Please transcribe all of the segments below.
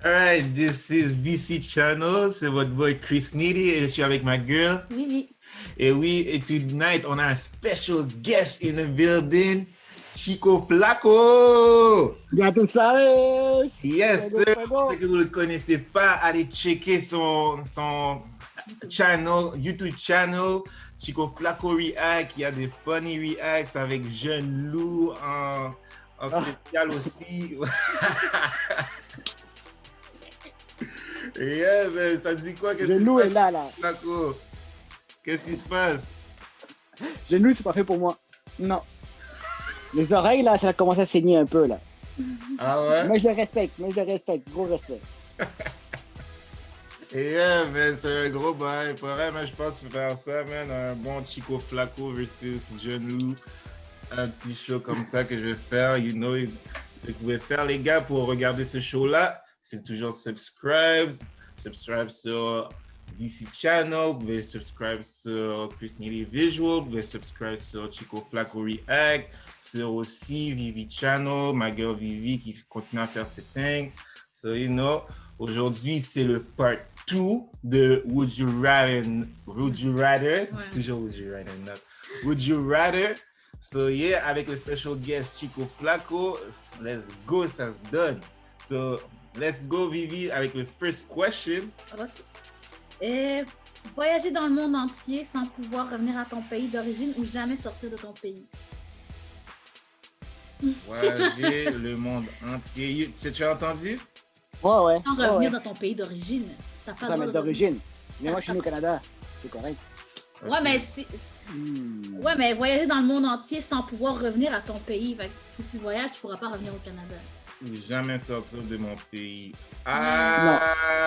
Alright, this is VC Channel, c'est votre boy Chris Needy et je suis avec ma girl. Oui. Et oui, et tonight on a un special guest in the building, Chico Flaco! Ya tú sabes. Yes, Fuego, sir. fuego. Pour ceux que vous ne le connaissez pas, allez checker son channel, YouTube channel, Chico Flaco React. Il y a des funny reacts avec Jeune Lou en spécial aussi. Yeah, mais ça dit quoi? Qu'est-ce Jeune Lou qui est se là, passe, Flaco? Qu'est-ce qui se passe? Jeune Lou, c'est pas fait pour moi. Non. Les oreilles, là, ça a commencé à saigner un peu, là. Ah ouais? Mais je le respecte, gros respect. Yeah, mais c'est un gros bail. Pour vrai, mais je pense faire ça, man. Un bon Chico Flaco versus Jeune Lou. Un petit show comme ça que je vais faire. You know, ce que vous pouvez faire, les gars, pour regarder ce show-là, c'est toujours subscribe sur DC Channel, vous pouvez subscribe sur Chris Needy Visual, vous pouvez subscribe sur Chico Flaco React, sur aussi Vivi Channel, ma girl Vivi qui continue à faire ses things. So, you know, aujourd'hui, c'est le part 2 de Would You Rather, Ouais. c'est toujours Would You Rather, not Would You Rather. So, yeah, avec le special guest Chico Flaco, let's go, ça se donne. So, let's go, Vivi, avec le first question. Ok. Voyager dans le monde entier sans pouvoir revenir à ton pays d'origine ou jamais sortir de ton pays. Voyager le monde entier. Tu as entendu? Ouais. Sans revenir dans ton pays d'origine. T'as pas Ça, le mais droit de d'origine. Mais moi, je suis né au Canada. C'est correct. Ouais, mais ouais, mais voyager dans le monde entier sans pouvoir revenir à ton pays. Fait que si tu voyages, tu pourras pas revenir au Canada. Jamais sortir de mon pays. Non,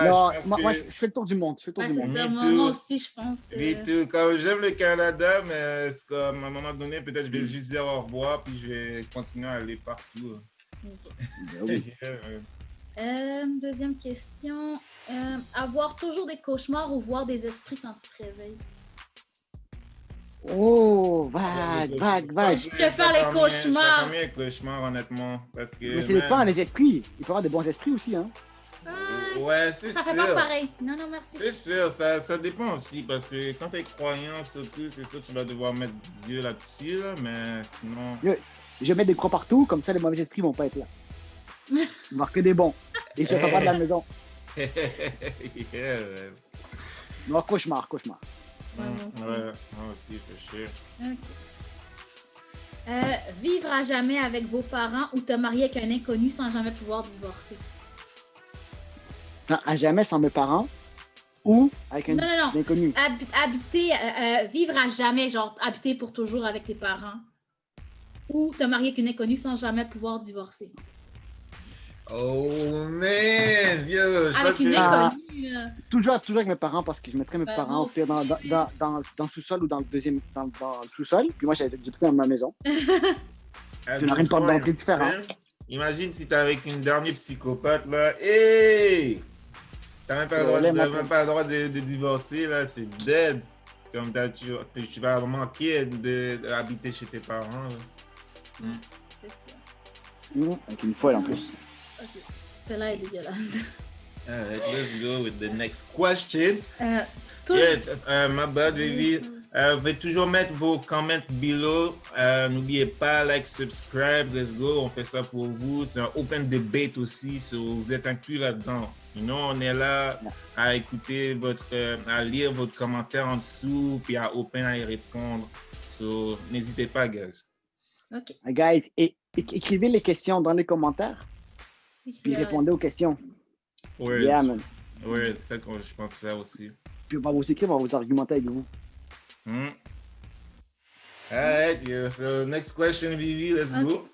Je pense moi, que... je fais le tour du monde. Ouais, c'est ça. Me Moi too. aussi, je pense que... Me too. Comme j'aime le Canada, mais c'est comme à un moment donné, peut-être je vais juste dire au revoir, puis je vais continuer à aller partout. Ok. Oui. Deuxième question. Avoir toujours des cauchemars ou voir des esprits quand tu te réveilles? Oh, vague. Je préfère les cauchemars. Je préfère les cauchemars, honnêtement. Parce que, Mais ça dépend des esprits. Il faut avoir des bons esprits aussi, hein. Ouais, c'est Ça sûr. fait pas pareil. Non, merci. C'est sûr, ça dépend aussi. Parce que quand tu es croyant, surtout, c'est sûr que tu vas devoir mettre Dieu là-dessus. Là, mais sinon. Je vais mettre des croix partout, comme ça les mauvais esprits vont pas être là. Il va y avoir que des bons. Et je ne sors pas de la maison. Yeah, man. Non, cauchemar. Ouais, moi aussi. Ouais, moi aussi, for sure. Ok. Vivre à jamais avec vos parents ou te marier avec un inconnu sans jamais pouvoir divorcer? Non, à jamais sans mes parents ou avec un Non. inconnu. Habiter, vivre à jamais, genre habiter pour toujours avec tes parents. Ou te marier avec une inconnue sans jamais pouvoir divorcer. Oh man! Yo, je Avec pense une que... inconnue. Toujours avec mes parents parce que je mettrais mes Ben, parents moi au pire dans le sous-sol ou dans le sous-sol. Puis moi, j'ai pris dans ma maison. À Je n'aurais une porte d'entrée différente. Imagine si t'es avec une dernière psychopathe là. Hey! T'as même pas le droit de divorcer là, c'est dead. Comme tu vas manquer d'habiter chez tes parents. Là. C'est ça. Avec une folle en plus. Ok. Celle-là est dégueulasse. Alright, let's go with the next question. Tout... Yeah, my bad, baby. Vous pouvez toujours mettre vos comments below. N'oubliez pas, like, subscribe, let's go. On fait ça pour vous. C'est un open debate aussi, so vous êtes inclus là-dedans. On est là à écouter à lire votre commentaire en dessous, puis à open à y répondre. So, n'hésitez pas, guys. Ok. Guys, écrivez les questions dans les commentaires. Puis répondez aux questions. Ouais, Yeah, man. Ouais, c'est ça que je pense faire aussi. Puis on va vous écrire, on va vous argumenter avec vous. Alright, yeah. So next question, Vivi, let's go.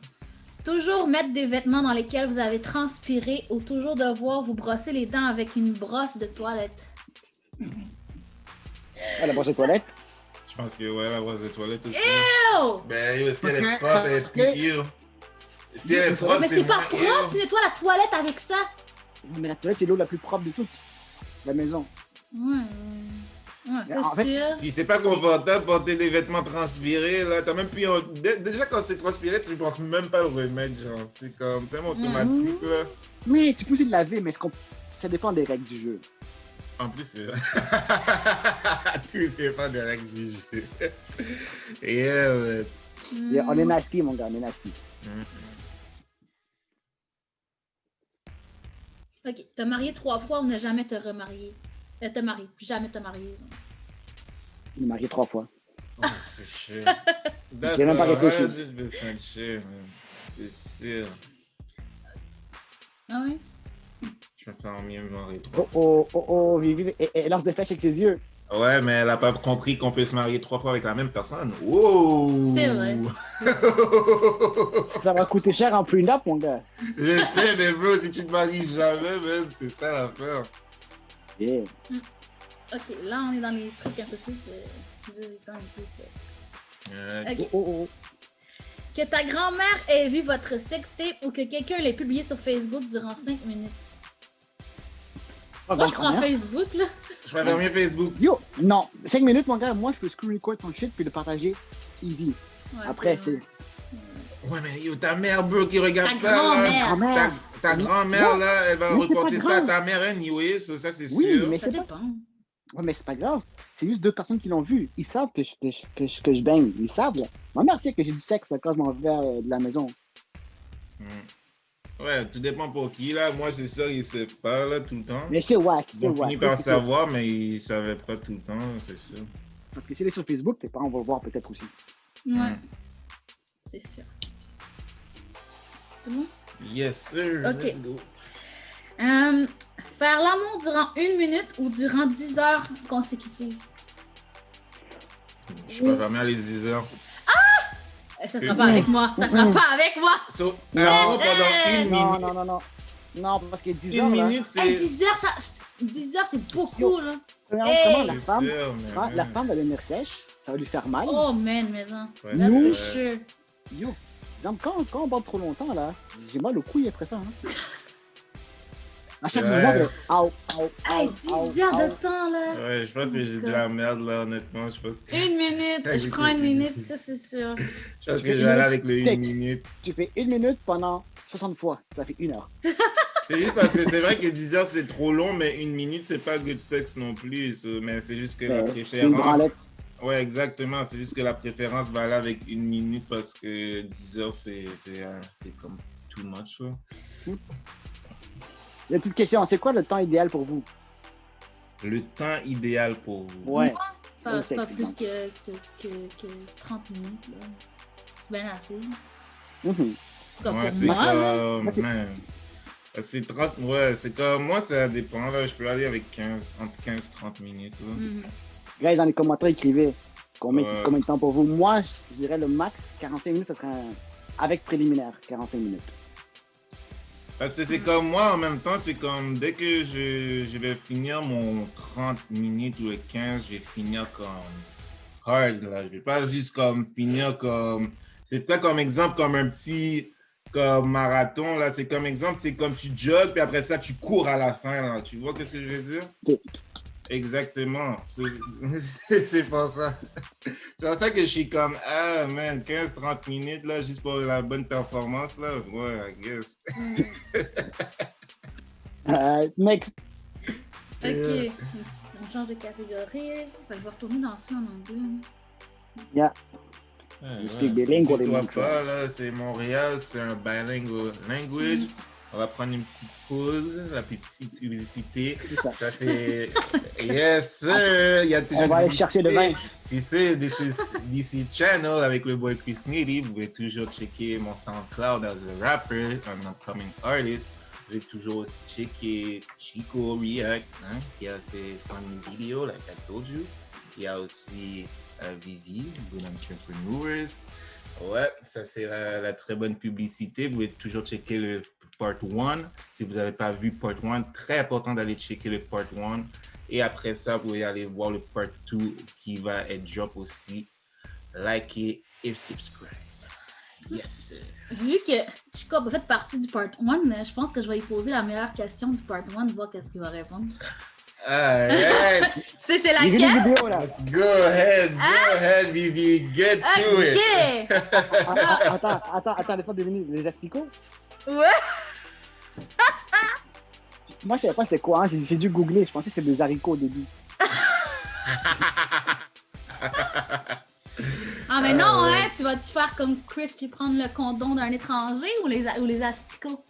Toujours mettre des vêtements dans lesquels vous avez transpiré ou toujours devoir vous brosser les dents avec une brosse de toilette? La brosse de toilette. Je pense que ouais, la brosse de toilette aussi. Ew! Ben, yo, si elle est propre, elle est plus yo. Si elle est propre, Mais c'est pas moins propre, tu nettoies la toilette avec ça! Mais la toilette, c'est l'eau la plus propre de toute la maison. Ouais. Ouais, c'est En fait, sûr. Puis c'est pas confortable porter des vêtements transpirés, là. T'as même plus... Déjà, quand c'est transpiré, tu penses même pas le remettre, genre. C'est comme tellement automatique, là. oui, tu peux aussi le laver, mais ça dépend des règles du jeu. En plus, c'est... Tout dépend des règles du jeu. Yeah, man. Yeah, on est nasty, mon gars, on est nasty. Ok, t'as marié 3 fois ou ne jamais te remarier? Te marier, jamais te marier. Il est marié 3 fois. Oh, c'est chier. J'ai même pas réfléchi. Just be sincere, man. C'est sûr. Ah oui? Je vais faire mieux me marier 3 Oh, Vivi, elle lance des flèches avec ses yeux. Ouais, mais elle a pas compris qu'on peut se marier 3 fois avec la même personne. Wow! C'est vrai. Ça va coûter cher en prenup, mon gars. Je sais, mais bro, si tu te maries jamais, même, c'est ça l'affaire. Yeah. Ok, là on est dans les trucs un peu plus 18 ans et plus. Ok. Oh. Que ta grand-mère ait vu votre sextape ou que quelqu'un l'ait publié sur Facebook durant 5 minutes. Moi, je prends Facebook, là. Je préfère mieux Facebook. Yo, non, 5 minutes, mon gars, moi, je peux screen record ton shit puis le partager easy. Ouais, Après, c'est... Ouais, mais yo, ta mère, bro, qui regarde Ta ça, grand-mère. là. Ta grand-mère, là, elle va Mais c'est reporter pas ça à grave. ta mère anyway, ça c'est Oui, sûr. mais Ça c'est pas... dépend. Ouais, mais c'est pas grave. C'est juste 2 personnes qui l'ont vu. Ils savent que je baigne. Ils savent, là. Ma mère sait que j'ai du sexe là, quand je m'en vais de la maison. Ouais, tout dépend pour qui, là. Moi, c'est sûr, ils savent pas, là, tout le temps. Mais c'est wack, c'est Ils ont wack. fini par C'est- savoir, mais ils savaient pas tout le temps, c'est sûr. Parce que si elle est sur Facebook, tes parents vont le voir peut-être aussi. Ouais. C'est sûr. C'est bon? Yes, sir. Ok. Let's go. Faire l'amour durant 1 minute ou durant 10 heures consécutives? Je préfère bien les 10 heures. Ça sera pas avec moi. Ça sera pas avec moi. So, alors, pendant une Non, minute. non, non, non. Non, parce que 10 Une heures, là... minute, Hey, c'est. 10 heures, 10 heures, c'est beaucoup, là. Premièrement, Hey! comment la C'est femme, sûr, mais. la femme va devenir sèche, ça va lui faire mal. Oh, man, maison. Ouais, That's Nous- for sure. Yo, exemple, quand on bande trop longtemps, là, j'ai mal au couille après ça. Hein. À chaque Ouais. moment, Hey, 10 heures de temps, là. Ouais, je pense que j'ai de la merde, là, honnêtement. Je pense que, 1 minute. Je prends 1 minute, ça, c'est sûr. je pense que je vais aller avec le 1 minute. Tu fais 1 minute pendant 60 fois, ça fait 1 heure. C'est juste parce que c'est vrai que 10 heures, c'est trop long, mais 1 minute, c'est pas good sex non plus. Mais c'est juste que la C'est une préférence. branlette. Ouais, exactement. C'est juste que la préférence va aller avec 1 minute parce que 10 heures, c'est comme too much, là. Il y a une petite question, c'est quoi le temps idéal pour vous? Le temps idéal pour vous. Ouais. Pas, Ouais, c'est pas plus excellent. que 30 minutes, là. C'est bien assez. Mhm. En tout cas, Ouais, pour c'est moi, là. comme. Moi, c'est- man. C'est 30. Ouais, c'est comme. Moi, ça dépend, là. Je peux aller avec entre 15 et 30 minutes, là. Mhm. Guys, dans les commentaires, écrivez combien de temps pour vous. Moi, je dirais le max, 45 minutes, ça serait avec préliminaire, 45 minutes. Parce que c'est comme moi, en même temps, c'est comme dès que je vais finir mon 30 minutes ou le 15, je vais finir comme hard, là. Je vais pas juste comme finir comme... C'est pas comme exemple, comme un petit comme marathon, là. C'est comme exemple, c'est comme tu jogues, puis après ça, tu cours à la fin, là. Tu vois qu'est-ce que je veux dire? Ok. Exactement. C'est pour ça. C'est pour ça que je suis comme, ah, man, 15-30 minutes, là, juste pour la bonne performance, là. Ouais, I guess. Next. Ok. On change de catégorie. Fait que je vais retourner dans ça en anglais. Yeah. Ouais, speak bilingual c'est in toi Montreal. pas, là, c'est Montréal, c'est un bilingual language. On va prendre une petite pause, la petite publicité. C'est ça. Ça, c'est... Yes, sir! Il y a toujours On va une aller chercher le publicité. vin. Si c'est DC Channel avec le boy Chris Needy, vous pouvez toujours checker mon SoundCloud as a rapper, un upcoming artist. Vous pouvez toujours aussi checker Chico React, hein, qui a ses funny vidéos, like I told you. Il y a aussi Vivi, Good Entrepreneurs. Ouais, ça c'est la très bonne publicité. Vous pouvez toujours checker le Part 1. Si vous n'avez pas vu Part 1, très important d'aller checker le Part 1. Et après ça, vous pouvez aller voir le Part 2 qui va être drop aussi. Likez et subscribe. Yes, sir. Vu que Chico a fait partie du part 1, je pense que je vais lui poser la meilleure question du part 1, voir qu'est-ce qu'il va répondre. Alright. C'est J'ai vu laquelle? les vidéos, là. Go ahead, Vivi. Get to it. Ok! Attends, laisse-moi deviner. Les asticots? Ouais! Moi, je savais pas c'était quoi, hein. J'ai dû googler. Je pensais que c'était des haricots au début. Ah, mais non, hein? Tu vas-tu faire comme Chris puis prendre le condom d'un étranger ou les asticots?